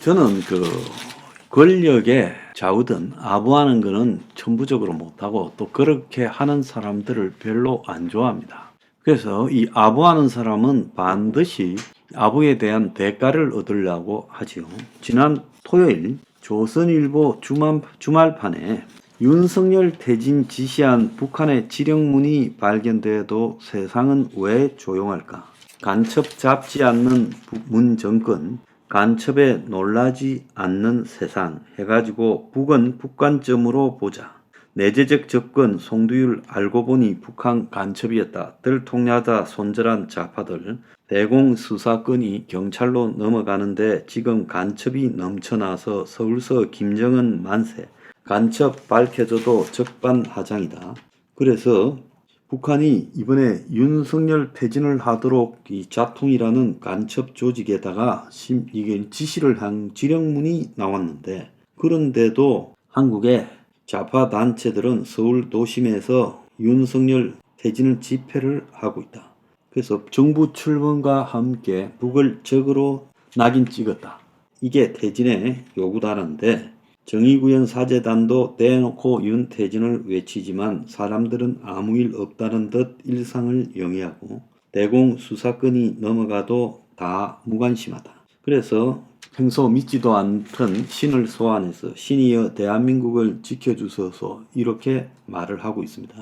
저는 권력에 좌우든 아부하는 거는 천부적으로 못하고 또 그렇게 하는 사람들을 별로 안 좋아합니다. 그래서 이 아부하는 사람은 반드시 아부에 대한 대가를 얻으려고 하지요. 지난 토요일 조선일보 주말판에 윤석열 퇴진 지시한 북한의 지령문이 발견돼도 세상은 왜 조용할까? 간첩 잡지 않는 문 정권, 간첩에 놀라지 않는 세상 해가지고 북은 북관점으로 보자. 내재적 접근 송두율 알고 보니 북한 간첩이었다. 들통나다 손절한 좌파들. 대공수사권이 경찰로 넘어가는데 지금 간첩이 넘쳐나서 서울서 김정은 만세. 간첩 밝혀져도 적반하장이다. 그래서 북한이 이번에 윤석열 퇴진을 하도록 이 자통이라는 간첩 조직에다가 이게 지시를 한 지령문이 나왔는데, 그런데도 한국의 좌파 단체들은 서울 도심에서 윤석열 퇴진을 집회를 하고 있다. 그래서 정부 출범과 함께 북을 적으로 낙인 찍었다. 이게 퇴진의 요구다는데, 정의구현 사재단도 대놓고 윤퇴진을 외치지만 사람들은 아무 일 없다는 듯 일상을 영위하고 대공수사권이 넘어가도 다 무관심하다. 그래서 평소 믿지도 않던 신을 소환해서 신이여 대한민국을 지켜주소서 이렇게 말을 하고 있습니다.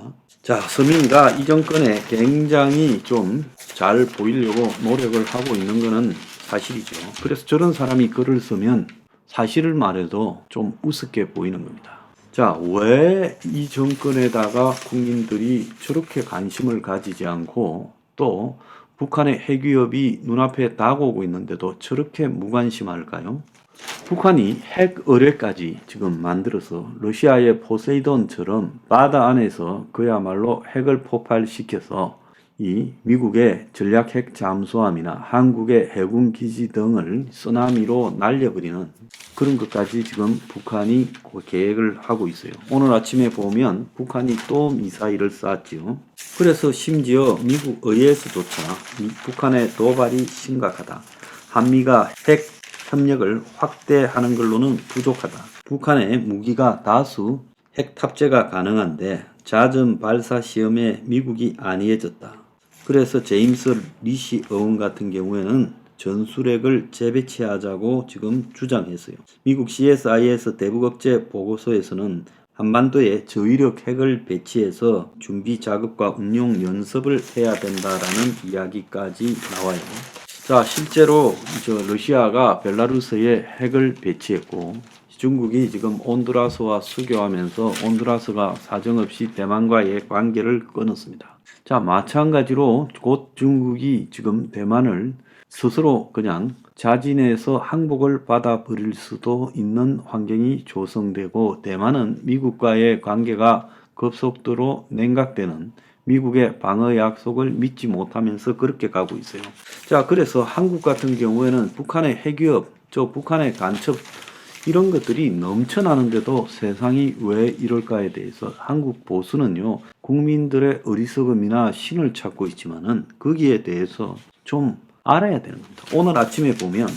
자, 서민과 이 정권에 굉장히 좀 잘 보이려고 노력을 하고 있는 것은 사실이죠. 그래서 저런 사람이 글을 쓰면 사실을 말해도 좀 우습게 보이는 겁니다. 자, 왜 이 정권에다가 국민들이 저렇게 관심을 가지지 않고 또 북한의 핵위협이 눈앞에 다가오고 있는데도 저렇게 무관심할까요? 북한이 핵 의뢰까지 지금 만들어서 러시아의 포세이돈처럼 바다 안에서 그야말로 핵을 폭발시켜서 이 미국의 전략 핵 잠수함이나 한국의 해군 기지 등을 쓰나미로 날려버리는 그런 것까지 지금 북한이 계획을 하고 있어요. 오늘 아침에 보면 북한이 또 미사일을 쐈지요. 그래서 심지어 미국 의회에서조차 북한의 도발이 심각하다. 한미가 핵 협력을 확대하는 걸로는 부족하다. 북한의 무기가 다수 핵 탑재가 가능한데 잦은 발사 시험에 미국이 안이해졌다. 그래서 제임스 리시 의원 같은 경우에는 전술핵을 재배치하자고 지금 주장했어요. 미국 CSIS 대북억제 보고서에서는 한반도에 저위력 핵을 배치해서 준비 작업과 운용 연습을 해야 된다라는 이야기까지 나와요. 자, 실제로 러시아가 벨라루스에 핵을 배치했고 중국이 지금 온두라스와 수교하면서 온두라스가 사정없이 대만과의 관계를 끊었습니다. 자, 마찬가지로 곧 중국이 지금 대만을 스스로 그냥 자진해서 항복을 받아버릴 수도 있는 환경이 조성되고 대만은 미국과의 관계가 급속도로 냉각되는 미국의 방어 약속을 믿지 못하면서 그렇게 가고 있어요. 자, 그래서 한국 같은 경우에는 북한의 핵위협, 북한의 간첩 이런 것들이 넘쳐나는데도 세상이 왜 이럴까에 대해서 한국 보수는요, 국민들의 어리석음이나 신을 찾고 있지만은 거기에 대해서 좀 알아야 되는 겁니다. 오늘 아침에 보면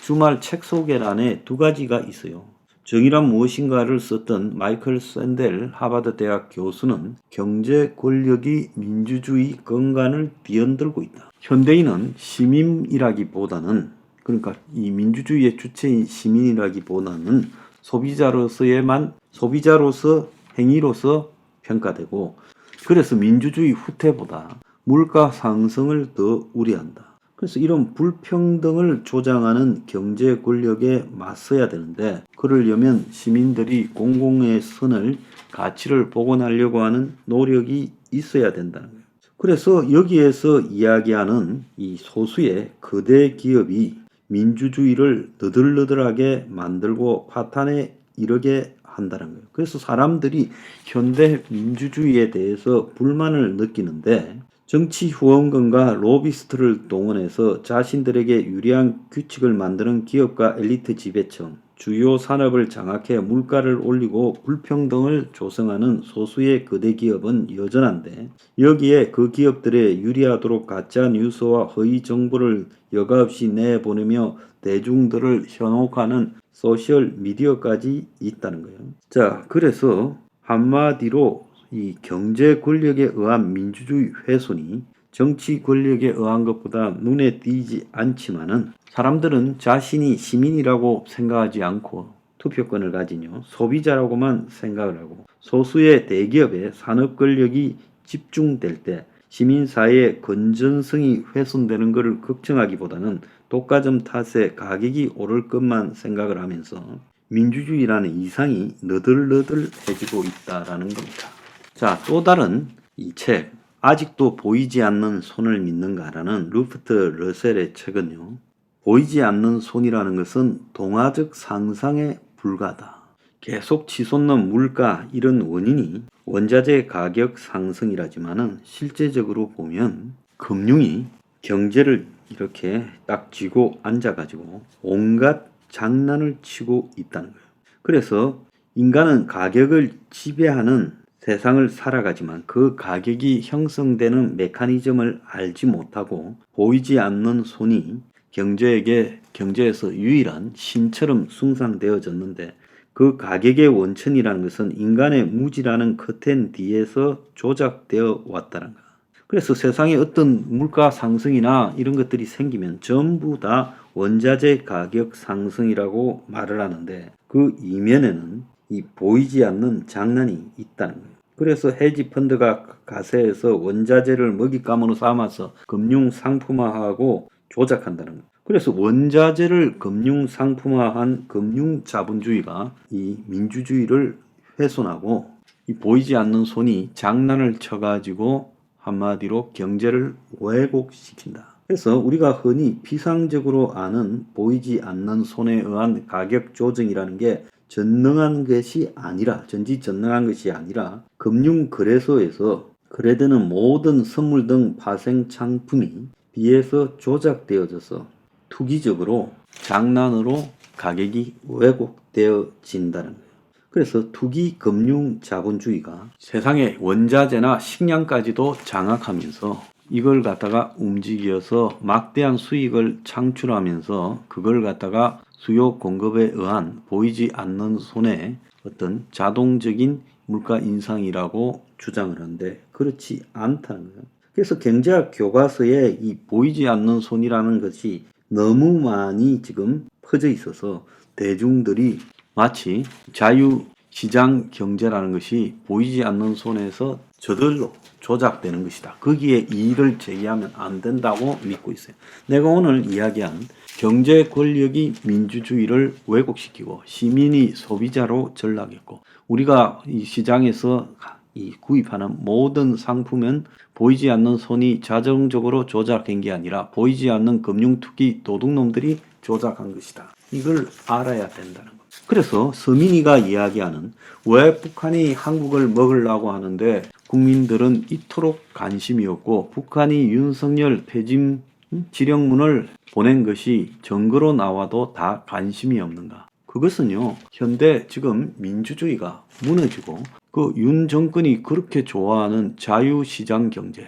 주말 책 소개란에 두 가지가 있어요. 정의란 무엇인가를 썼던 마이클 샌델 하버드 대학 교수는 경제 권력이 민주주의 건강을 뒤흔들고 있다. 현대인은 시민이라기보다는 그러니까 이 민주주의의 주체인 시민이라기보다는 소비자로서 행위로서 평가되고 그래서 민주주의 후퇴보다 물가 상승을 더 우려한다. 그래서 이런 불평등을 조장하는 경제 권력에 맞서야 되는데 그러려면 시민들이 공공의 선을 가치를 복원하려고 하는 노력이 있어야 된다는 거예요. 그래서 여기에서 이야기하는 이 소수의 거대 기업이 민주주의를 너덜너덜하게 만들고 파탄에 이르게 한다는 거예요. 그래서 사람들이 현대 민주주의에 대해서 불만을 느끼는데 정치 후원금과 로비스트를 동원해서 자신들에게 유리한 규칙을 만드는 기업가 엘리트 지배층, 주요 산업을 장악해 물가를 올리고 불평등을 조성하는 소수의 거대 기업은 여전한데 여기에 그 기업들에 유리하도록 가짜 뉴스와 허위 정보를 여과 없이 내보내며 대중들을 현혹하는 소셜 미디어까지 있다는 거예요. 자, 그래서 한마디로 이 경제 권력에 의한 민주주의 훼손이 정치 권력에 의한 것보다 눈에 띄지 않지만은 사람들은 자신이 시민이라고 생각하지 않고 투표권을 가진 소비자라고만 생각을 하고 소수의 대기업의 산업 권력이 집중될 때 시민사회의 건전성이 훼손되는 것을 걱정하기보다는 독과점 탓에 가격이 오를 것만 생각을 하면서 민주주의라는 이상이 너덜너덜해지고 있다라는 겁니다. 자, 또 다른 이 책 아직도 보이지 않는 손을 믿는가라는 루퍼트 러셀의 책은요. 보이지 않는 손이라는 것은 동화적 상상에 불과하다. 계속 치솟는 물가 이런 원인이 원자재 가격 상승이라지만은 실제적으로 보면 금융이 경제를 이렇게 딱 쥐고 앉아가지고 온갖 장난을 치고 있다는 거예요. 그래서 인간은 가격을 지배하는 세상을 살아가지만 그 가격이 형성되는 메커니즘을 알지 못하고 보이지 않는 손이 경제에서 유일한 신처럼 숭상되어졌는데 그 가격의 원천이라는 것은 인간의 무지라는 커튼 뒤에서 조작되어 왔다는 거야. 그래서 세상에 어떤 물가 상승이나 이런 것들이 생기면 전부 다 원자재 가격 상승이라고 말을 하는데 그 이면에는 이 보이지 않는 장난이 있다는 거예요. 그래서 헤지 펀드가 가세해서 원자재를 먹잇감으로 삼아서 금융 상품화하고 조작한다는 거예요. 그래서 원자재를 금융 상품화한 금융 자본주의가 이 민주주의를 훼손하고 이 보이지 않는 손이 장난을 쳐가지고 한마디로 경제를 왜곡시킨다. 그래서 우리가 흔히 피상적으로 아는 보이지 않는 손에 의한 가격 조정이라는 게 전능한 것이 아니라 전지전능한 것이 아니라 금융거래소에서 거래되는 모든 선물 등 파생 상품이 비해서 조작되어져서 투기적으로 장난으로 가격이 왜곡되어진다는 거예요. 그래서 투기 금융 자본주의가 세상의 원자재나 식량까지도 장악하면서 이걸 갖다가 움직여서 막대한 수익을 창출하면서 그걸 갖다가 수요 공급에 의한 보이지 않는 손에 어떤 자동적인 물가 인상이라고 주장을 하는데 그렇지 않다는 거예요. 그래서 경제학 교과서에 이 보이지 않는 손이라는 것이 너무 많이 지금 퍼져 있어서 대중들이 마치 자유시장 경제라는 것이 보이지 않는 손에서 저절로 조작되는 것이다. 거기에 이의를 제기하면 안 된다고 믿고 있어요. 내가 오늘 이야기한 경제 권력이 민주주의를 왜곡시키고 시민이 소비자로 전락했고 우리가 이 시장에서 이 구입하는 모든 상품은 보이지 않는 손이 자정적으로 조작된 게 아니라 보이지 않는 금융투기 도둑놈들이 조작한 것이다. 이걸 알아야 된다는 겁니다. 그래서 서민이가 이야기하는 왜 북한이 한국을 먹으려고 하는데 국민들은 이토록 관심이 없고 북한이 윤석열 퇴진 지령문을 보낸 것이 증거로 나와도 다 관심이 없는가? 그것은요, 현대 지금 민주주의가 무너지고 그 윤 정권이 그렇게 좋아하는 자유시장 경제,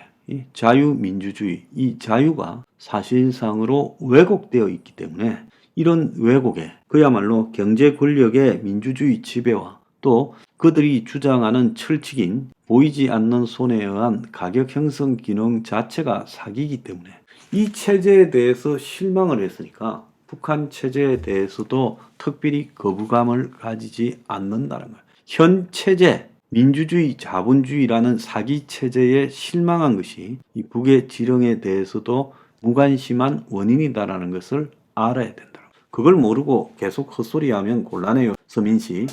자유민주주의, 이 자유가 사실상으로 왜곡되어 있기 때문에 이런 왜곡에 그야말로 경제 권력의 민주주의 지배와 또 그들이 주장하는 철칙인 보이지 않는 손에 의한 가격 형성 기능 자체가 사기이기 때문에 이 체제에 대해서 실망을 했으니까 북한 체제에 대해서도 특별히 거부감을 가지지 않는다는 거예요. 현 체제, 민주주의, 자본주의라는 사기 체제에 실망한 것이 이 북의 지령에 대해서도 무관심한 원인이다라는 것을 알아야 된다. 그걸 모르고 계속 헛소리하면 곤란해요. 서민씨.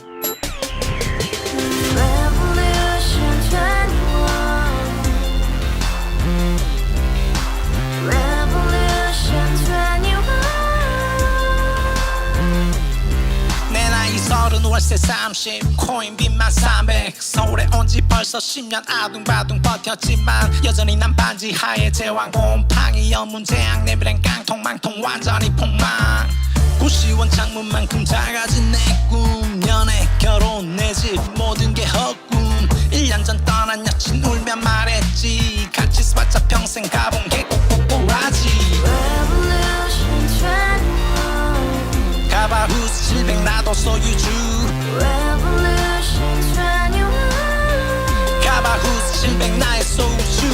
월세 30 코인빚만 300 서울에 온 지 벌써 10년 아둥바둥 버텼지만 여전히 난 반지 하에 제왕 곰팡이 연문제약 내비랭 깡통망통 완전히 폭망 고시원 창문만큼 작아진 내 꿈 연애 결혼 내 집 모든 게 헛꿈 1년 전 떠난 여친 울며 말했지 같이 살자 평생 가본 게 꼭꼭꼭하지 Revolution 21 가바후스 700 나도 소유주 Revolution 21 가바후스 700 나의 소유주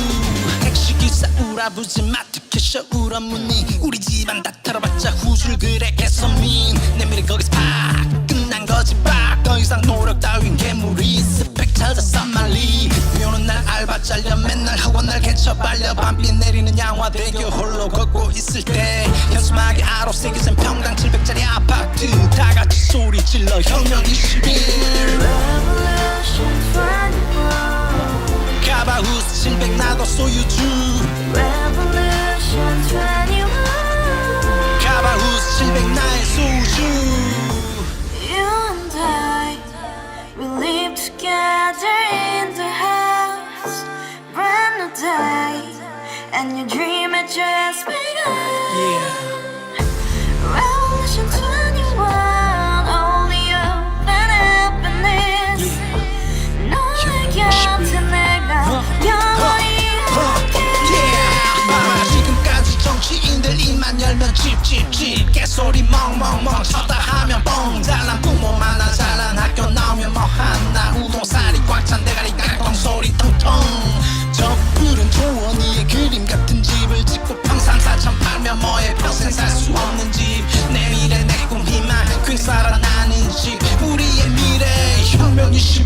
택시기사 우라부지 마트 캐셔 울어무니 우리 집안 다 털어봤자 후줄 그래 개선민 내 미래 거기서 팍 끝난 거지 팍더 이상 노력 따윈 괴물이 스펙 찾아서 말리 비오는 날 알바 잘려 맨날 학원 날 개쳐 발려 밤비 내리는 양화대교 홀로 걷고 있을 때 현수막에 아로 새겨진 평당 700짜리 아파트 다같이 소리 질러 혁명 21 Revolution 21 가바후스 700 나도 소유주 Revolution 21 가바후스 700 나의 소유주 You and I, we live together in the house. Brand new day, and your dream had just begun. Revolution 21, only hope and happiness. 너의 곁에 내가 영원히 봐라 지금까지 정치인들 입만 열면 찝찝찝 개소리 멍멍멍 쳤다 하면 뻥 잘난 부모 만나 잘난 학교 나오면 뭐 하나 우동살이 꽉 찬 대가리 깡통 소리 텅텅 저 푸른 조원이의 그림 같은 집을 짓고 평상사천 팔면 뭐해 평생 살 수 없는 집 내 미래 내 꿈 희망 퀸 살아나는 집 우리의 미래 혁명 21